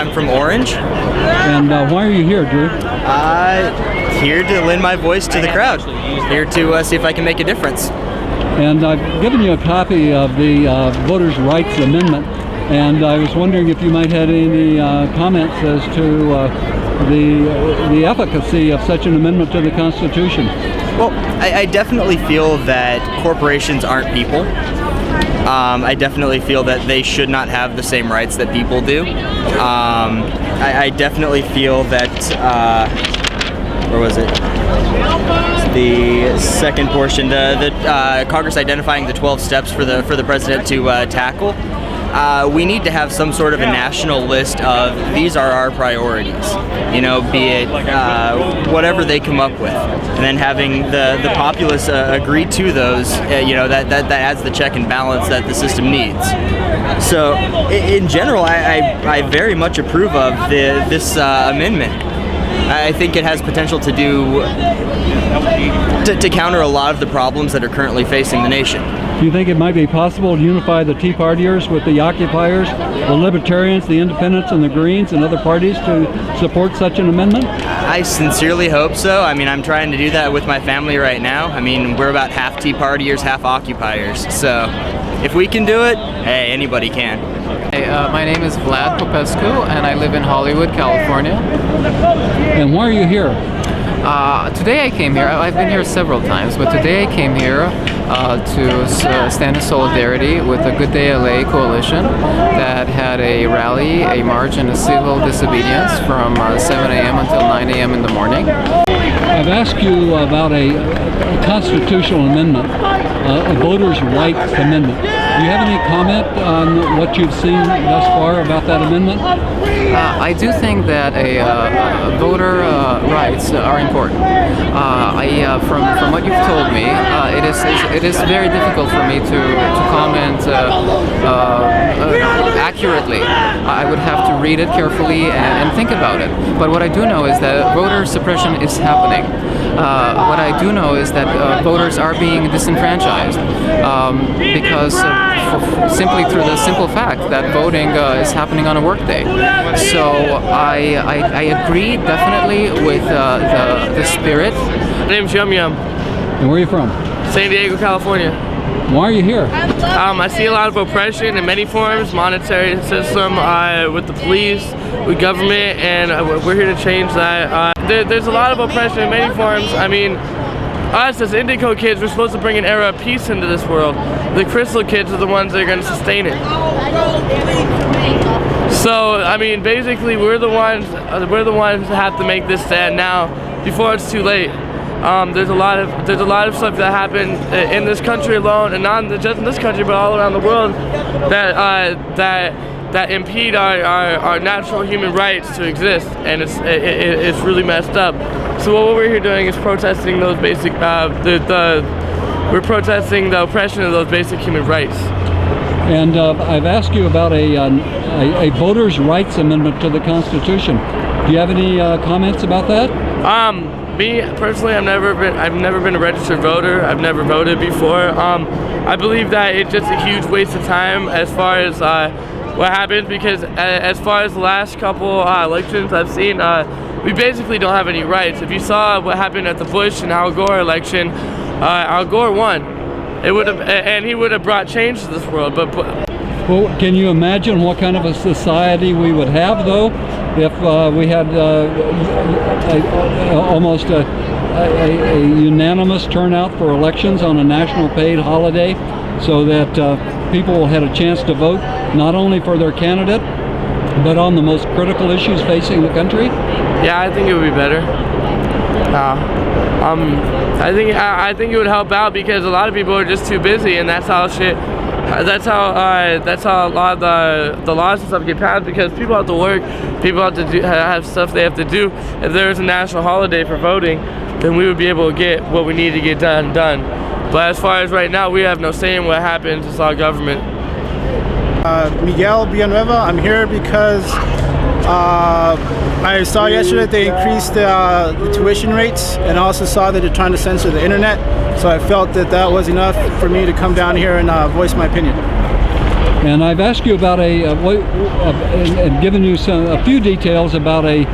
I'm from Orange. And why are you here, Drew? Here to lend my voice to the crowd. Here to see if I can make a difference. And I've given you a copy of the Voters' Rights Amendment, and I was wondering if you might have any comments as to the efficacy of such an amendment to the Constitution. Well, I definitely feel that corporations aren't people. I definitely feel that they should not have the same rights that people do. I definitely feel that, where was it? The second portion, the Congress identifying the 12 steps for the president to tackle. We need to have some sort of a national list of these are our priorities, be it whatever they come up with, and then having the populace agree to those, that adds the check and balance that the system needs. So in general, I very much approve of this amendment. I think it has potential to counter a lot of the problems that are currently facing the nation. Do you think it might be possible to unify the Tea Partiers with the Occupiers, the Libertarians, the Independents, and the Greens, and other parties to support such an amendment? I sincerely hope so. I'm trying to do that with my family right now. We're about half Tea Partiers, half Occupiers. So if we can do it, hey, anybody can. Hey, my name is Vlad Popescu, and I live in Hollywood, California. And why are you here? Today I came here. I've been here several times, but today I came here to stand in solidarity with the Good Day LA coalition that had a rally, a march, and a civil disobedience from 7 a.m. until 9 a.m. in the morning. I've asked you about a constitutional amendment, a voters' rights amendment. Do you have any comment on what you've seen thus far about that amendment? I do think that voter rights are important. From what you've told me, it is very difficult for me to comment accurately. I would have to read it carefully and think about it. But what I do know is that voter suppression is happening. What I do know is that voters are being disenfranchised because simply through the simple fact that voting is happening on a workday. So I agree definitely with the spirit. My name's Yum Yum. And where are you from? San Diego, California. Why are you here? I see a lot of oppression in many forms, monetary system, with the police, with government, and we're here to change that. There's a lot of oppression in many forms. Us as Indigo kids, we're supposed to bring an era of peace into this world. The Crystal kids are the ones that are going to sustain it. So, basically, we're the ones that have to make this stand now, before it's too late. There's a lot of stuff that happened in this country alone, and not just in this country, but all around the world, that impede our natural human rights to exist, and it's really messed up. So what we're here doing is protesting those basic we're protesting the oppression of those basic human rights. And I've asked you about a voters' rights amendment to the Constitution. Do you have any comments about that? Me personally, I've never been a registered voter. I've never voted before. I believe that it's just a huge waste of time as far as what happens, because as far as the last couple elections I've seen, we basically don't have any rights. If you saw what happened at the Bush and Al Gore election, Al Gore won. And he would have brought change to this world. Well, can you imagine what kind of a society we would have, though, if we had almost a unanimous turnout for elections on a national paid holiday, so that people had a chance to vote not only for their candidate, but on the most critical issues facing the country? Yeah, I think it would be better. I think it would help out, because a lot of people are just too busy, and that's how a lot of the laws and stuff get passed, because people have to work, people have to have stuff they have to do. If there was a national holiday for voting, then we would be able to get what we need to get done. But as far as right now, we have no say in what happens. It's our government. Miguel Villanueva. I'm here because I saw yesterday that they increased the tuition rates, and I also saw that they're trying to censor the internet. So I felt that that was enough for me to come down here and voice my opinion. And I've asked you about and given you a few details about a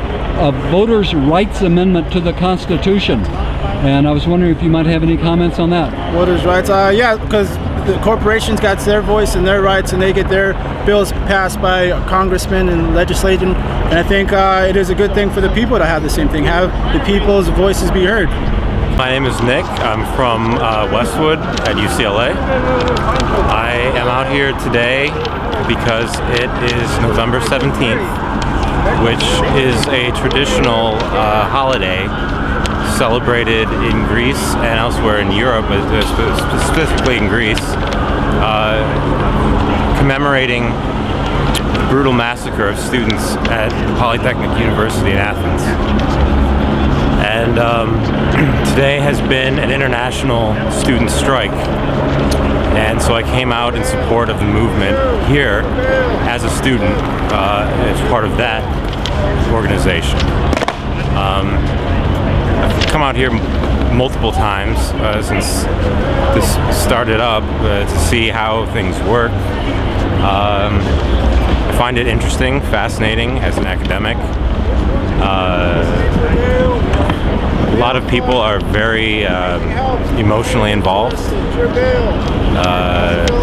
voters' rights amendment to the Constitution. And I was wondering if you might have any comments on that. Voters' rights? Yeah, because the corporations got their voice and their rights, and they get their bills passed by congressmen and legislation. And I think it is a good thing for the people to have the same thing, have the people's voices be heard. My name is Nick. I'm from Westwood at UCLA. I am out here today because it is November 17th, which is a traditional holiday celebrated in Greece and elsewhere in Europe, specifically in Greece, commemorating the brutal massacre of students at the Polytechnic University in Athens. And today has been an international student strike. And so I came out in support of the movement here as a student, as part of that organization. I've come out here multiple times since this started up to see how things work. I find it interesting, fascinating as an academic. A lot of people are very emotionally involved.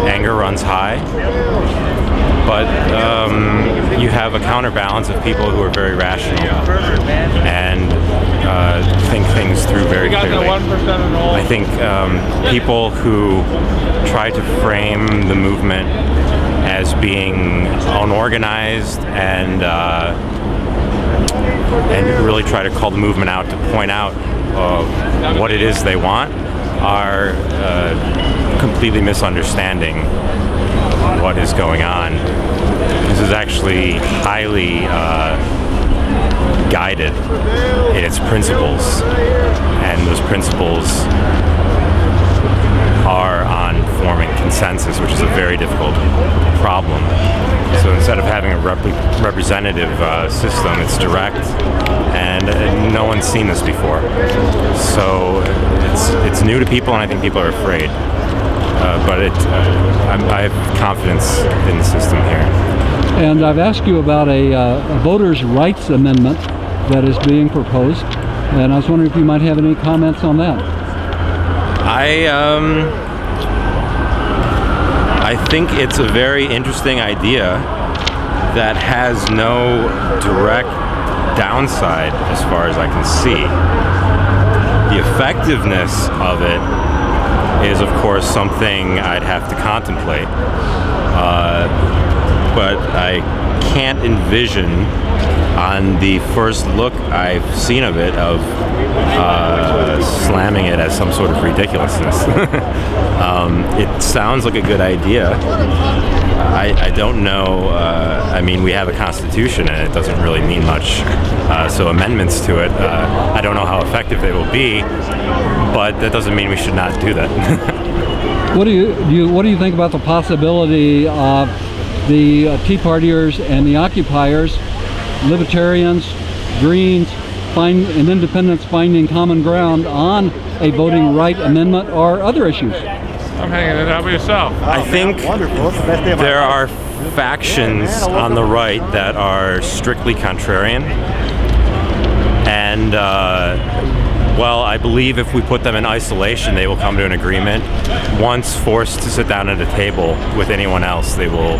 Anger runs high. But you have a counterbalance of people who are very rational and think things through very clearly. I think people who try to frame the movement as being unorganized and really try to call the movement out to point out what it is they want are completely misunderstanding what is going on. This is actually highly guided in its principles, and those principles are on forming consensus, which is a very difficult problem. So instead of having a representative system, it's direct, and no one's seen this before. So it's new to people, and I think people are afraid. But I have confidence in the system here. And I've asked you about a voters' rights amendment that is being proposed, and I was wondering if you might have any comments on that. I think it's a very interesting idea that has no direct downside as far as I can see. The effectiveness of it is, of course, something I'd have to contemplate. But I can't envision, on the first look I've seen of it, of slamming it as some sort of ridiculousness. It sounds like a good idea. I don't know. I mean, we have a constitution, and it doesn't really mean much. So amendments to it, I don't know how effective they will be, but that doesn't mean we should not do that. What do you think about the possibility of the Tea Partiers and the Occupiers, Libertarians, Greens, and Independents finding common ground on a voting right amendment or other issues? I'm hanging it out by yourself. I think there are factions on the right that are strictly contrarian, and well, I believe if we put them in isolation, they will come to an agreement. Once forced to sit down at a table with anyone else, they will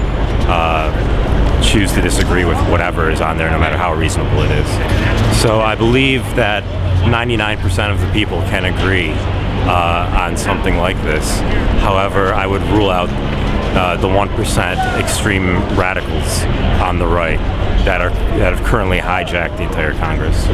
choose to disagree with whatever is on there, no matter how reasonable it is. So I believe that 99% of the people can agree on something like this. However, I would rule out the 1% extreme radicals on the right that have currently hijacked the entire Congress.